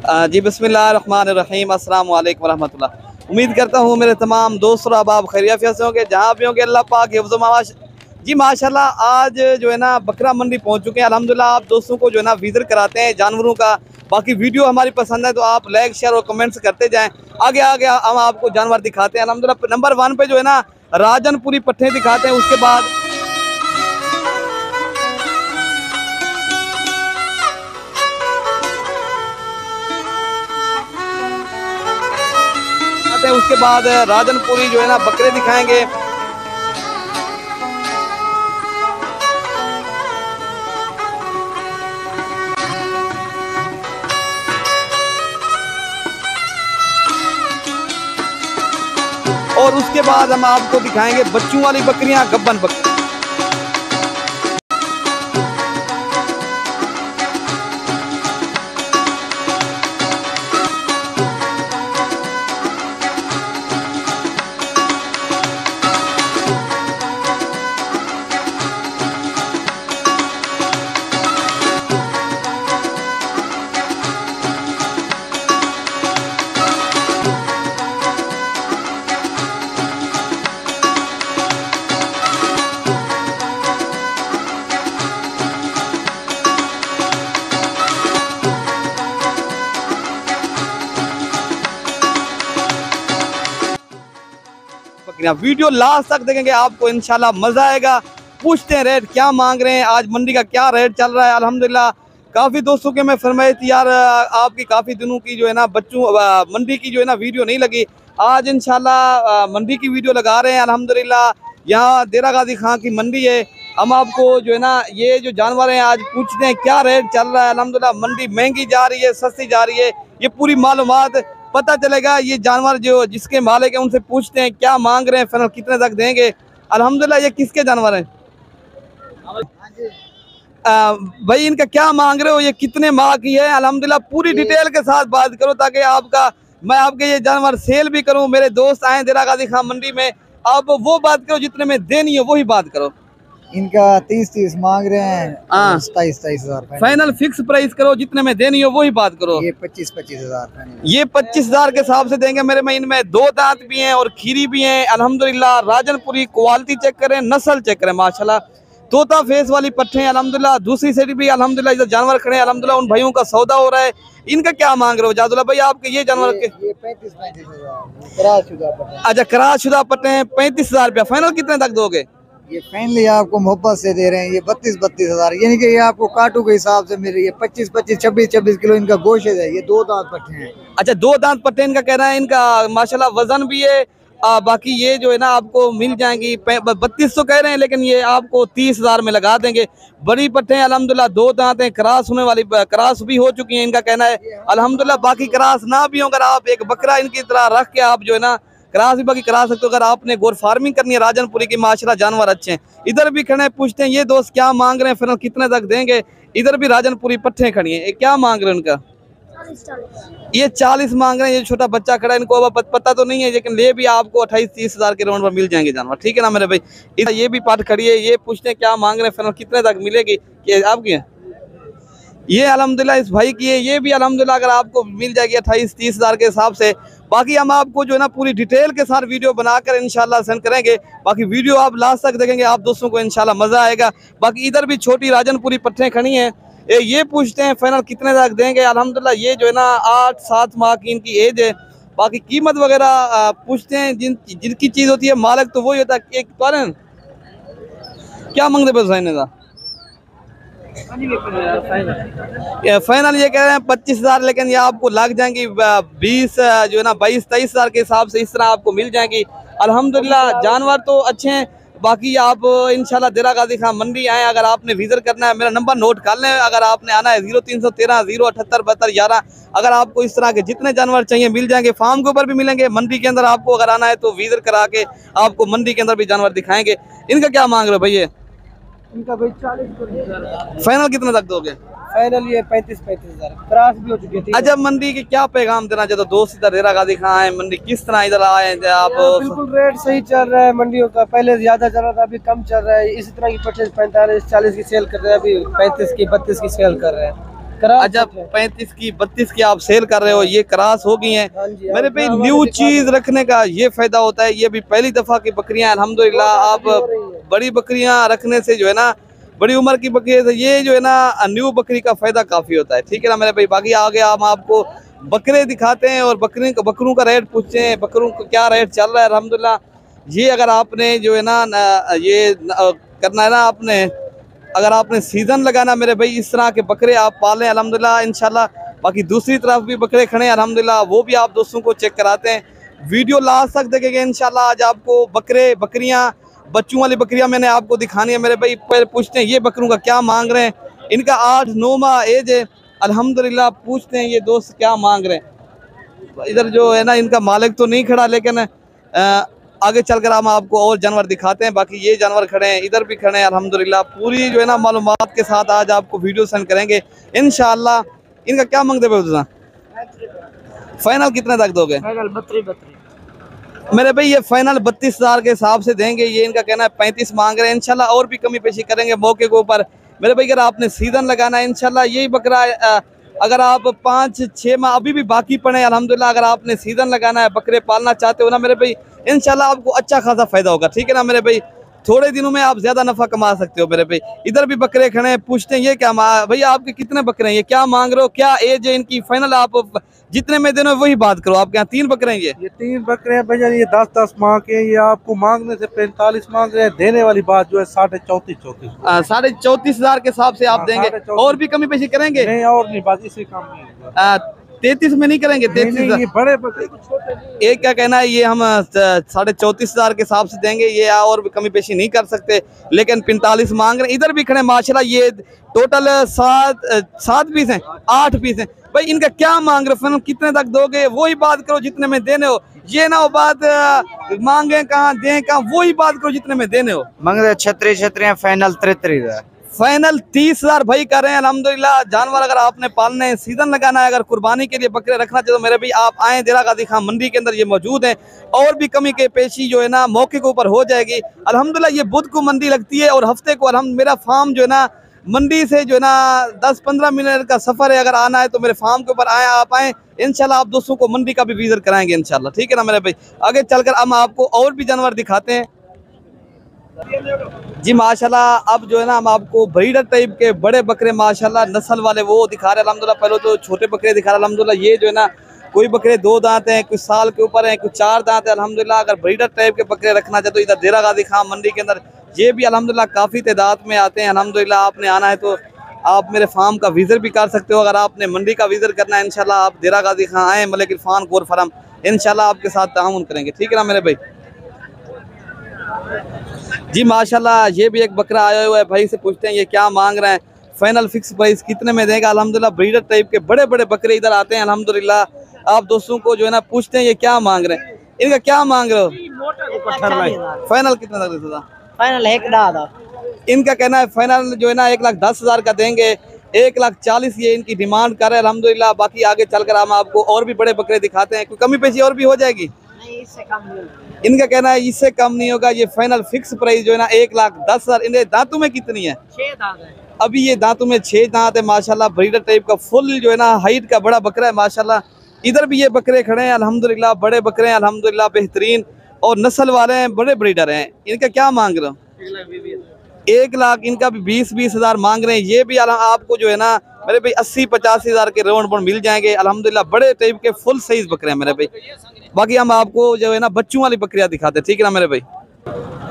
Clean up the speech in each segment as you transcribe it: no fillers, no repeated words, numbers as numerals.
जी बिस्मिल्लाहिर्रहमानिर्रहीम, अस्सलाम वालेकुम रहमतुल्लाह। उम्मीद करता हूँ मेरे तमाम दोस्त और अहबाब खैरियत से होंगे, जहाँ भी होंगे। अल्लाह पाक हिफ्ज़ माश। जी माशाल्लाह, आज जो है ना बकरा मंडी पहुँच चुके हैं। अल्हम्दुलिल्लाह आप दोस्तों को जो है ना विज़िट कराते हैं जानवरों का। बाकी वीडियो हमारी पसंद है तो आप लाइक शेयर और कमेंट्स करते जाएँ। आगे आगे हम आपको जानवर दिखाते हैं। अल्हम्दुलिल्लाह नंबर 1 पे जो है ना राजनपुरी पट्ठे दिखाते हैं। उसके बाद राजनपुरी जो है ना बकरे दिखाएंगे। और उसके बाद हम आपको दिखाएंगे बच्चों वाली बकरियां, गब्बन बकरी। वीडियो लास्ट तक देखेंगे, आपको इंशाल्लाह मजा आएगा। पूछते हैं रेट क्या मांग रहे हैं, आज मंडी का क्या रेट चल रहा है। अल्हम्दुलिल्लाह काफ़ी दोस्तों के मैं फरमाई थी यार, आपकी काफ़ी दिनों की जो है ना बच्चों मंडी की जो है ना वीडियो नहीं लगी। आज इंशाल्लाह मंडी की वीडियो लगा रहे हैं। अल्हम्दुलिल्लाह यहाँ देरा गाजी खां की मंडी है। हम आपको जो है ना ये जो जानवर हैं आज पूछते हैं क्या रेट चल रहा है। अल्हम्दुलिल्लाह मंडी महंगी जा रही है, सस्ती जा रही है, ये पूरी मालूमात पता चलेगा। ये जानवर जो जिसके मालिक है उनसे पूछते हैं क्या मांग रहे हैं, फाइनल कितने तक देंगे। अल्हम्दुलिल्लाह ये किसके जानवर हैं भाई, इनका क्या मांग रहे हो, ये कितने माह की है। अल्हम्दुलिल्लाह पूरी डिटेल के साथ बात करो ताकि मैं आपके ये जानवर सेल भी करूं। मेरे दोस्त आए देरा गाजी खां मंडी में, आप वो बात करो जितने में देनी है वही बात करो। इनका 30 मांग रहे हैं, 27 हजार फाइनल फिक्स प्राइस करो, जितने में देनी हो वही बात करो। ये 25 हजार, ये 25 हजार के हिसाब से देंगे। मेरे में इनमें 2 दांत भी हैं और खीरी भी हैं। अल्हम्दुलिल्लाह राजनपुरी क्वालिटी चेक करें, नस्ल चेक करें, माशाल्लाह तोता फेस वाली पट्टे हैं। अल्हम्दुलिल्लाह दूसरी साइड भी अल्हम्दुलिल्लाह इधर जानवर खड़े हैं। अल्हम्दुलिल्लाह उन भाइयों का सौदा हो रहा है। इनका क्या मांग रहे हो जादुल्ला भाई, आपके ये जानवर के? ये 35 हजार अच्छा, करारशुदा पट्टे हैं। 35 हजार रुपया फाइनल कितने तक दोगे? ये फाइनली आपको मोहब्बत से दे रहे हैं। ये 32 हजार, यानी कि ये आपको काटू के हिसाब से मिल रही है। 25 26 किलो इनका गोश्त है। ये 2 दांत पट्टे हैं। अच्छा, 2 दांत पट्टे इनका कहना है। इनका माशाल्लाह वजन भी है। बाकी ये जो है ना आपको मिल जाएंगी 3200 कह रहे हैं, लेकिन ये आपको 30 हजार में लगा देंगे। बड़ी पट्टे हैं अल्हम्दुलिल्लाह, 2 दांत हैं, क्रॉस होने वाली क्रॉस भी हो चुकी है इनका कहना है। अल्हम्दुलिल्लाह बाकी क्रॉस ना भी हो, अगर आप एक बकरा इनकी तरह रख के आप जो है ना क्रॉस भी बाकी करा सकते हो। अगर आपने गोर फार्मिंग करनी है राजनपुरी की, माशाल्लाह जानवर अच्छे हैं। इधर भी खड़े हैं, पूछते हैं ये दोस्त क्या मांग रहे हैं, फिर कितने तक देंगे। इधर भी राजनपुरी पट्टे खड़ी हैं, क्या मांग रहे हैं उनका? ये 40 मांग रहे हैं। ये छोटा बच्चा खड़ा है, इनको अब पता तो नहीं है, लेकिन ले भी आपको 28-30 हजार के राउंड पर मिल जाएंगे जानवर। ठीक है ना मेरे भाई। इधर ये भी पाट खड़ी है, ये पूछते हैं क्या मांग रहे हैं, फिर कितने तक मिलेगी। आपकी है ये अल्हम्दुलिल्लाह इस भाई की है। ये भी अल्हम्दुलिल्लाह अगर आपको मिल जाएगी 28-30 हजार के हिसाब से। बाकी हम आपको जो है ना पूरी डिटेल के साथ वीडियो बनाकर इंशाल्लाह सेंड करेंगे। बाकी वीडियो आप लास्ट तक देखेंगे, आप दोस्तों को इंशाल्लाह मजा आएगा। बाकी इधर भी छोटी राजनपुरी पट्टे खड़ी हैं। ये पूछते हैं फाइनल कितने तक देंगे। अल्हम्दुलिल्लाह ये जो है ना 8-7 माह की इनकी एज है। बाकी कीमत वगैरह पूछते हैं, जिनकी चीज़ होती है मालिक तो वही होता है। क्या मांगते पैसा का? फाइनल ये कह रहे हैं 25 हजार, लेकिन ये आपको लग जाएंगी 20 जो है ना 22-23 हजार के हिसाब से, इस तरह आपको मिल जाएंगी। अल्हम्दुलिल्लाह जानवर तो अच्छे हैं। बाकी आप इंशाल्लाह देरा गाजी खां मंडी आए, अगर आपने विजिट करना है मेरा नंबर नोट कर लें। अगर आपने आना है 0313 078 72 11। अगर आपको इस तरह के जितने जानवर चाहिए मिल जाएंगे, फार्म के ऊपर भी मिलेंगे, मंडी के अंदर आपको अगर आना है तो विजिट करा के आपको मंडी के अंदर भी जानवर दिखाएंगे। इनका क्या मांग रहे हो भैया? इनका भाई 40 फाइनल कितने तक दोगे? फाइनल ये 35 हजार, क्रॉस भी हो चुकी है। अच्छा, मंडी के क्या पैगाम देना चाहते हो दोस्त? इधर देरा गाजी खां आए, मंडी किस तरह इधर आए आप? बिल्कुल रेट सही चल रहा है मंडियों का, पहले ज्यादा चल रहा था, अभी कम चल रहा है। इसी तरह की 25 45 40 की सेल कर रहे हैं, अभी 35 की 32 की सेल कर रहे हैं। अच्छा 35 की 32 की आप सेल कर रहे हो, ये क्रॉस हो गई हैं मेरे भाई। न्यू चीज रखने का ये फायदा होता है, ये भी पहली दफा की बकरियां अल्हम्दुलिल्लाह। आप बड़ी बकरियां रखने से जो है ना, बड़ी उम्र की बकरी से ये जो है ना न्यू बकरी का फायदा काफी होता है, ठीक है ना मेरे भाई। बाकी आगे हम आपको बकरे दिखाते हैं और बकरों का रेट पूछते हैं, बकरों का क्या रेट चल रहा है अल्हम्दुलिल्लाह। ये अगर आपने जो है ना करना है ना, आपने अगर आपने सीजन लगाना मेरे भाई, इस तरह के बकरे आप पालें अल्हम्दुलिल्लाह इंशाल्लाह। बाकी दूसरी तरफ भी बकरे खड़े हैं अल्हम्दुलिल्लाह, वो भी आप दोस्तों को चेक कराते हैं। वीडियो लास्ट तक देखेंगे इंशाल्लाह। आज आपको बकरियां बच्चों वाली बकरियां मैंने आपको दिखानी है मेरे भाई। पहले पूछते हैं ये बकरों का क्या मांग रहे हैं। इनका 8-9 माह एज है अल्हम्दुलिल्लाह। पूछते हैं ये दोस्त क्या मांग रहे हैं। इधर जो है ना इनका मालिक तो नहीं खड़ा, लेकिन आगे चलकर हम आपको और जानवर दिखाते हैं। बाकी ये जानवर खड़े हैं, इधर भी खड़े हैं अल्हम्दुलिल्लाह। पूरी जो है ना मालूमात के साथ आज आपको वीडियो सेंड करेंगे इंशाल्लाह। इनका क्या मांगते हो? फाइनल कितने तक दोगे? फाइनल 32 मेरे भाई ये फाइनल 32,000 के हिसाब से देंगे। ये इनका कहना है 35 मांग रहे हैं इंशाल्लाह, और भी कमी पेशी करेंगे मौके के ऊपर मेरे भाई। अगर आपने सीजन लगाना है इंशाल्लाह, यही बकरा अगर आप 5-6 माह अभी भी बाकी पड़े अल्हम्दुलिल्लाह, अगर आपने सीजन लगाना है, बकरे पालना चाहते हो ना मेरे भाई, इंशाल्लाह आपको अच्छा खासा फायदा होगा, ठीक है ना मेरे भाई। थोड़े दिनों में आप ज्यादा नफा कमा सकते हो मेरे भाई। इधर भी बकरे खड़े हैं, पूछते हैं ये क्या भैया आपके कितने बकरे हैं, ये क्या मांग रहे हो, क्या एज है इनकी? फाइनल आप जितने में देना वही बात करो। आपके यहाँ 3 बकरे हैं? ये 3 बकरे हैं भैया, ये 10-10 माह के हैं। ये आपको मांगने से 45 मांग रहे हैं, देने वाली बात जो है 34,500 34,000 के हिसाब से आप देंगे। 34,500 और भी कमी पेशी करेंगे? नहीं और नहीं, बात इसी काम नहीं होगा। 33 में नहीं करेंगे? 33 ये बड़े बकरे कुछ छोटे नहीं। एक क्या कहना है, ये हम 34,500 के हिसाब से देंगे। ये और भी कमी पेशी नहीं कर सकते, लेकिन 45 मांग रहे हैं। इधर भी खड़े माशाल्लाह, ये टोटल 7 पीस हैं, 8 पीस हैं भाई। इनका क्या मांग रहे हो, कितने तक दोगे? वही बात करो जितने में देने हो। ये ना हो बात मांगे कहाँ दें कहाँ, वही बात करो जितने में देने हो। मंग रहे 36 फाइनल 33,000 फाइनल 30,000 भाई कर रहे हैं अल्हम्दुलिल्लाह। जानवर अगर आपने पालने हैं, सीजन लगाना है, अगर कुर्बानी के लिए बकरे रखना चाहिए तो मेरे भाई आप आए देरा गाजी खान मंडी के अंदर, ये मौजूद है। और भी कमी के पेशी जो है ना मौके के ऊपर हो जाएगी अल्हम्दुलिल्लाह। ये बुध को मंडी लगती है और हफ्ते को मेरा फार्म जो है ना मंडी से जो है ना 10-15 मिनट का सफर है। अगर आना है तो मेरे फार्म के ऊपर आप आए इंशाल्लाह। आप दोस्तों को मंडी का भी विजिट कराएंगे इंशाल्लाह, ठीक है ना मेरे भाई। आगे चलकर हम आपको और भी जानवर दिखाते हैं जी माशाल्लाह। अब जो है ना हम आपको ब्रीडर टाइप के बड़े बकरे माशाल्लाह नस्ल वाले वो दिखा रहे हैं अल्हम्दुलिल्लाह। पहले तो छोटे बकरे दिखा रहे हैं अल्हम्दुलिल्लाह। ये जो है ना कोई बकरे 2 दांत हैं, कुछ साल के ऊपर हैं, कुछ 4 दांत है अल्हम्दुलिल्लाह। अगर ब्रीडर टाइप के बकरे रखना चाहते तो इधर देरा गाजी खान मंडी के अंदर ये भी अल्हम्दुलिल्लाह काफ़ी तादाद में आते हैं अल्हम्दुलिल्लाह। आपने आना है तो आप मेरे फार्म का विजिट भी कर सकते हो। अगर आपने मंडी का विजिट करना है इंशाल्लाह, आप देरा गाजी खान आए मलिक इरफान गोर फार्म, इंशाल्लाह आपके साथ ताउन करेंगे, ठीक है ना मेरे भाई जी माशाल्लाह। ये भी एक बकरा आया हुआ है, भाई से पूछते हैं ये क्या मांग रहे हैं, फाइनल फिक्स प्राइस कितने में देगा अल्हम्दुलिल्लाह। ब्रीडर टाइप के बड़े बड़े बकरे इधर आते हैं अल्हम्दुलिल्लाह। आप दोस्तों को जो है ना पूछते हैं ये क्या मांग रहे हैं, इनका क्या मांग रहे हो? फाइनल कितना तक देता? फाइनल 1,10,000 इनका कहना है फाइनल जो है ना 1,10,000 का देंगे। 1,40,000 ये इनकी डिमांड कर रहे हैं अल्हम्दुलिल्लाह। बाकी आगे चलकर हम आपको और भी बड़े बकरे दिखाते हैं, कोई कमी पेशी और भी हो जाएगी। नहीं, इससे कम नहीं होगा। इनका कहना है इससे कम नहीं होगा। ये फाइनल फिक्स प्राइस जो है ना 1,10,000। इनके दांतों में कितनी है? 6 दांत है अभी ये दांतों में 6 दांत है माशाल्लाह। ब्रीडर टाइप का फुल जो है ना हाइट का बड़ा बकरा है माशाल्लाह। इधर भी ये बकरे खड़े हैं अल्हम्दुलिल्लाह, बड़े बकरे हैं अल्हम्दुलिल्लाह, बेहतरीन और नस्ल वाले हैं, बड़े ब्रीडर हैं। इनका क्या मांग रहे हो? 1 लाख। इनका भी 20-20 हज़ार मांग रहे हैं। ये भी आपको जो है ना मेरे भाई 80-85 हज़ार के राउंड पर मिल जाएंगे अल्हम्दुलिल्लाह। बड़े टाइप के फुल साइज बकरे हैं मेरे भाई। बाकी हम आपको जो है ना बच्चों वाली बकरियां दिखाते हैं, ठीक है ना मेरे भाई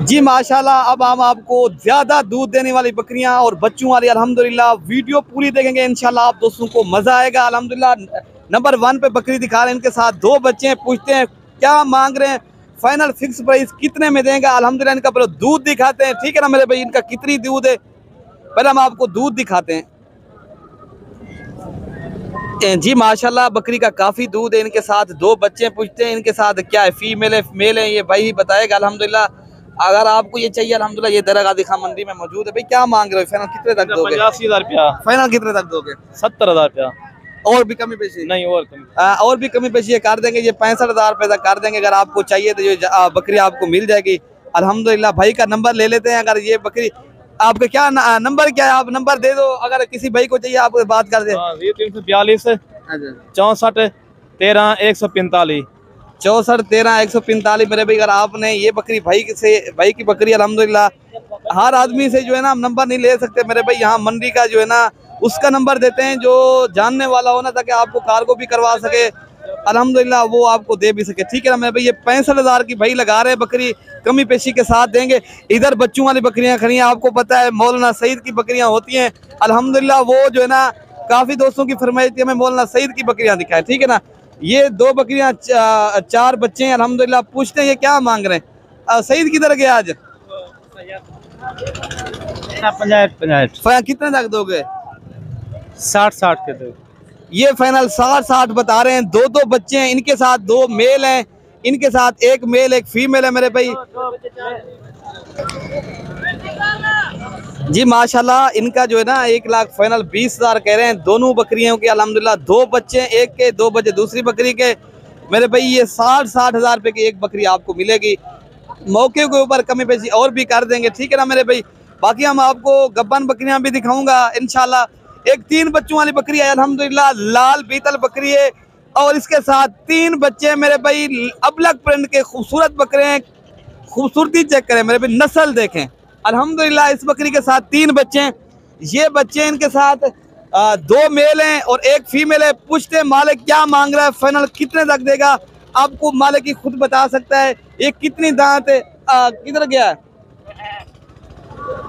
जी माशाल्लाह। अब हम आपको ज्यादा दूध देने वाली बकरियां और बच्चों वाली अल्हम्दुलिल्लाह वीडियो पूरी देखेंगे इंशाल्लाह, आप दोस्तों को मजा आएगा अल्हम्दुलिल्लाह। नंबर 1 पे बकरी दिखा रहे हैं, इनके साथ 2 बच्चे हैं। पूछते हैं क्या मांग रहे हैं, फाइनल फिक्स प्राइस कितने में देंगे अल्हम्दुलिल्लाह। इनका पहले दूध दिखाते हैं, ठीक है ना मेरे भाई। इनका कितनी दूध है पहले हम आपको दूध दिखाते हैं जी माशाल्लाह। बकरी का काफी दूध है। इनके साथ 2 बच्चे पूछते हैं इनके साथ क्या है, फीमेल है मेल है, ये भाई बताएगा अल्हम्दुलिल्लाह। अगर आपको ये चाहिए अल्हम्दुलिल्लाह ये दरा गाजी खान मंडी में मौजूद है। भाई क्या मांग रहे हो, फाइनल कितने तक दोगे? 85,000 रुपया। फाइनल कितने तक दोगे? 70,000 रुपया। और भी कमी पेशी? नहीं और कमी। और भी कमी पेशी कर देंगे। ये 65,000 रुपये तक कर देंगे। अगर आपको चाहिए तो ये बकरी आपको मिल जाएगी अल्हम्दुलिल्लाह। भाई का नंबर ले लेते हैं। अगर ये बकरी आपका क्या नंबर क्या है? आप नंबर दे दो, अगर किसी भाई को चाहिए आप बात कर दे। 342 64 13 145। 64 13 145। मेरे भाई अगर आपने ये बकरी भाई की बकरी, अल्हम्दुलिल्लाह हर आदमी से जो है ना हम नंबर नहीं ले सकते मेरे भाई, यहाँ मंडी का जो है ना उसका नंबर देते हैं जो जानने वाला हो ना, ताकि आपको कार्गो भी करवा सके, अल्हम्दुलिल्लाह वो आपको दे भी सके। ठीक है ना मेरे भाई, ये 65,000 की भाई लगा रहे हैं बकरी, कमी पेशी के साथ देंगे। इधर बच्चों वाली बकरियां खड़ी हैं, आपको पता है मौलाना सईद की बकरियां होती हैं, अल्हम्दुलिल्लाह वो जो है ना काफी दोस्तों की फरमाइश थी हमें मौलाना सईद की बकरियां दिखाएं। ठीक है ना, ये 2 बकरियां 4 बच्चे हैं, अल्हम्दुलिल्लाह। पूछते हैं ये क्या मांग रहे हैं? सईद किधर गया आज? 50 कितने तक दोगे? 60 के दो। ये फाइनल 60 बता रहे हैं। 2 बच्चे हैं, इनके साथ 2 मेल हैं, इनके साथ 1 मेल 1 फीमेल है मेरे भाई जी। माशाल्लाह इनका जो है ना 1 लाख फाइनल 20,000 कह रहे हैं। दोनों बकरियों के अल्हम्दुलिल्लाह 2 बच्चे, एक के 2 बच्चे दूसरी बकरी के। मेरे भाई ये 60 हज़ार रुपए की एक बकरी आपको मिलेगी, मौके के ऊपर कमी पेशी और भी कर देंगे। ठीक है ना मेरे भाई, बाकी हम आपको गब्बन बकरियां भी दिखाऊंगा इंशाल्लाह। एक 3 बच्चों वाली बकरी है अल्हम्दुलिल्लाह, लाल बीतल बकरी है, और इसके साथ 3 बच्चे मेरे भाई अबलग प्रिंट के खूबसूरत बकरे हैं। खूबसूरती चेक करें मेरे भाई, नस्ल देखें अल्हम्दुलिल्लाह। इस बकरी के साथ 3 बच्चे हैं, ये बच्चे इनके साथ 2 मेल हैं और 1 फीमेल है। पूछते हैं मालिक क्या मांग रहा है, फाइनल कितने तक देगा? आपको मालिक ही खुद बता सकता है। ये कितनी दांत है? किधर गया है?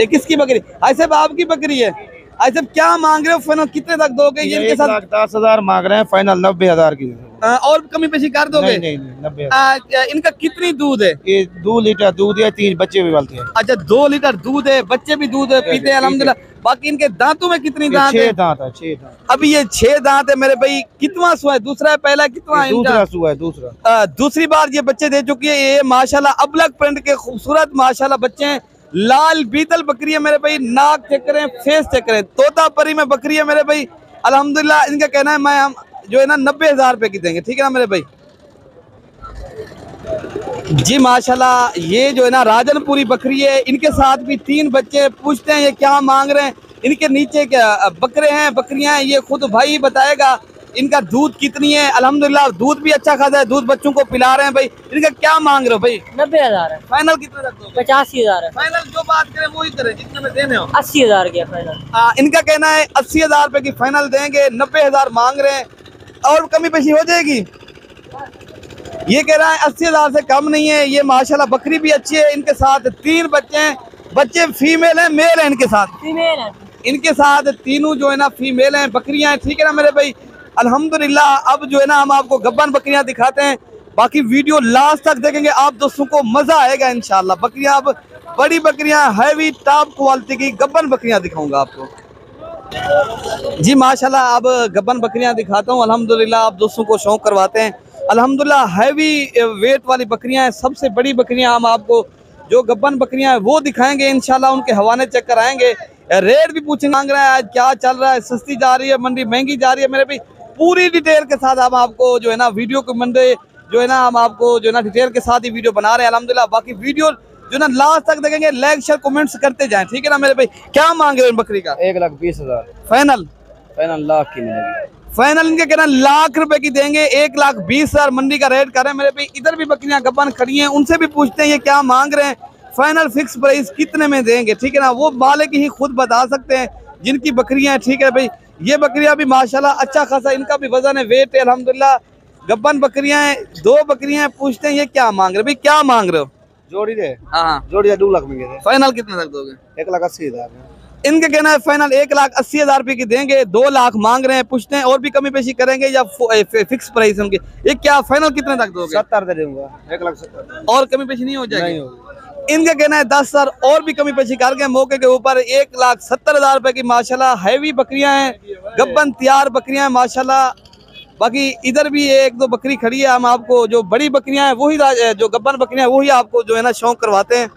ये किसकी बकरी? ऐसे आपकी बकरी है। ऐसे क्या मांग रहे हो, फाइनल कितने तक दोगे? ये इनके साथ 1,10,000 मांग रहे हैं, फाइनल 90,000 की। और कमी पेशी कर दोगे? नहीं 90,000। इनका कितनी दूध है? ये 2 लीटर दूध है, 3 बच्चे भी पालते हैं। अच्छा 2 लीटर दूध है, बच्चे भी दूध पीते हैं अल्हम्दुलिल्लाह। बाकी इनके दांतों में कितनी दांत है? 6 दांत है, 6 दांत। अभी ये 6 दांत है मेरे भाई। कितना सुआ है? दूसरा है, पहला कितना है? दूसरा सुआ है, दूसरा। दूसरी बार ये बच्चे दे चुकी है। ये माशाल्लाह अबलग प्रिंट के खूबसूरत माशाल्लाह बच्चे हैं। लाल बीतल बकरी है मेरे भाई, नाक चेक करें, फेस चेक करें, तोता परी में बकरी है मेरे भाई अल्हम्दुलिल्लाह। इनका कहना है मैं हम जो है ना 90,000 रुपए की देंगे। ठीक है ना मेरे भाई जी। माशाल्लाह ये जो है ना राजनपुरी बकरी है, इनके साथ भी 3 बच्चे। पूछते हैं ये क्या मांग रहे हैं? इनके नीचे क्या बकरे हैं, बकरियां हैं, ये खुद भाई बताएगा। इनका दूध कितनी है? अल्हम्दुलिल्लाह दूध भी अच्छा खासा है, दूध बच्चों को पिला रहे हैं भाई। इनका क्या मांग रहे हो भाई? 90,000 है। फाइनल कितने तक दोगे? 85,000 है। फाइनल जो बात करें वही करें, जितने में देने हो। 80,000 की फाइनल। इनका कहना है 80,000 रुपए की फाइनल देंगे, 90,000 मांग रहे हैं, और कमी पेशी हो जाएगी। ये कह रहा है 80,000 से कम नहीं है। ये माशाल्लाह बकरी भी अच्छी है, इनके साथ 3 बच्चे हैं। बच्चे फीमेल हैं, मेल है इनके साथ? फीमेल है। इनके साथ तीनों जो है ना फीमेल हैं, बकरियां हैं। ठीक है ना मेरे भाई अल्हम्दुलिल्लाह। अब जो है ना हम आपको गब्बन बकरियां दिखाते हैं, बाकी वीडियो लास्ट तक देखेंगे, आप दोस्तों को मजा आएगा इंशाल्लाह। बकरियां अब बड़ी बकरियां, हैवी टॉप क्वालिटी की गब्बन बकरियां दिखाऊंगा आपको जी। माशाल्लाह अब गब्बन बकरियां दिखाता हूँ अल्हम्दुलिल्लाह, आप दोस्तों को शौक करवाते हैं अल्हम्दुलिल्लाह। हैवी वेट वाली बकरियां हैं, सबसे बड़ी बकरियां हम आपको जो गब्बन बकरियां हैं वो दिखाएंगे इंशाल्लाह। उनके हवाले चेक कराएंगे, रेट भी पूछेंगे, मांग रहा है आज क्या चल रहा है, सस्ती जा रही है मंडी, महंगी जा रही है मेरे भाई। पूरी डिटेल के साथ हम आपको जो है ना वीडियो को मंडे जो है ना हम आपको जो है ना डिटेल के साथ ही वीडियो बना रहे हैं अल्हम्दुलिल्लाह। बाकी वीडियो जो ना लास्ट तक देखेंगे, लाइक शेयर कमेंट्स करते जाएं। ठीक है ना मेरे भाई। क्या मांग रहे हो बकरी का? 1,20,000 फाइनल? फाइनल लाख की मिलेगी। फाइनल इनके कहना लाख रुपए की देंगे, 1,20,000 मंडी का रेट कर रहे हैं मेरे भाई। इधर भी बकरियां गब्बन खड़ी हैं, उनसे भी पूछते हैं ये क्या मांग रहे हैं, फाइनल फिक्स प्राइस कितने में देंगे। ठीक है ना, वो मालिक ही खुद बता सकते हैं जिनकी बकरियां हैं। ठीक है भाई, ये बकरियां भी माशाल्लाह अच्छा खासा इनका भी वजन है, वेट है अल्हम्दुलिल्लाह। गब्बन बकरियां हैं, 2 बकरियां हैं। पूछते हैं ये क्या मांग रहे भाई? क्या मांग रहे हो? जोड़ी दे। हाँ जोड़ी 2 लाख में गए। फाइनल कितने तक दोगे? 1,80,000। इनका कहना है फाइनल 1,80,000 रुपए की देंगे, 2 लाख मांग रहे हैं। पूछते हैं और भी कमी पेशी करेंगे या फिक्स प्राइस उनके? ये क्या फाइनल कितने तक दोगे? 70 दे दूंगा। 1,70,000 और कमी पेशी नहीं हो जाएगी? नहीं होगी। इनका कहना है 10,000 और भी कमी पेशी करके मौके के ऊपर 1,70,000 रुपए की माशाल्लाह हैवी बकरियां हैं, गब्बन तैयार बकरियां हैं माशाल्लाह। बाकी इधर भी 1-2 बकरी खड़ी है, हम आपको जो बड़ी बकरियां हैं वही जो गब्बन बकरियां हैं वही आपको जो है ना शौक करवाते हैं।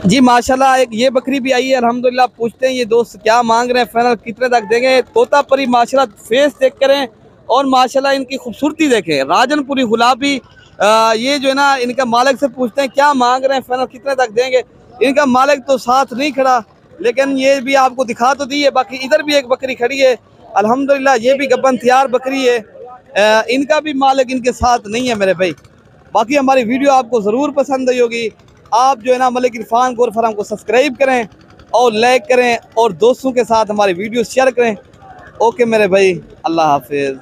जी माशाल्लाह एक ये बकरी भी आई है अल्हम्दुलिल्लाह। पूछते हैं ये दोस्त क्या मांग रहे हैं, फाइनल कितने तक देंगे? तोता परी माशाल्लाह, फेस चेक करें और माशाल्लाह इनकी खूबसूरती देखें, राजनपुरी गुलाबी। ये जो है ना इनका मालिक से पूछते हैं क्या मांग रहे हैं, फाइनल कितने तक देंगे। इनका मालिक तो साथ नहीं खड़ा, लेकिन ये भी आपको दिखा तो दी है। बाकी इधर भी एक बकरी खड़ी है अल्हम्दुलिल्लाह, ये भी गब्बन तैयार बकरी है। इनका भी मालिक इनके साथ नहीं है मेरे भाई। बाकी हमारी वीडियो आपको ज़रूर पसंद आई होगी। आप जो है ना मलिक इरफान गोल्ड फार्म को सब्सक्राइब करें और लाइक करें और दोस्तों के साथ हमारी वीडियो शेयर करें। ओके मेरे भाई, अल्लाह हाफिज़।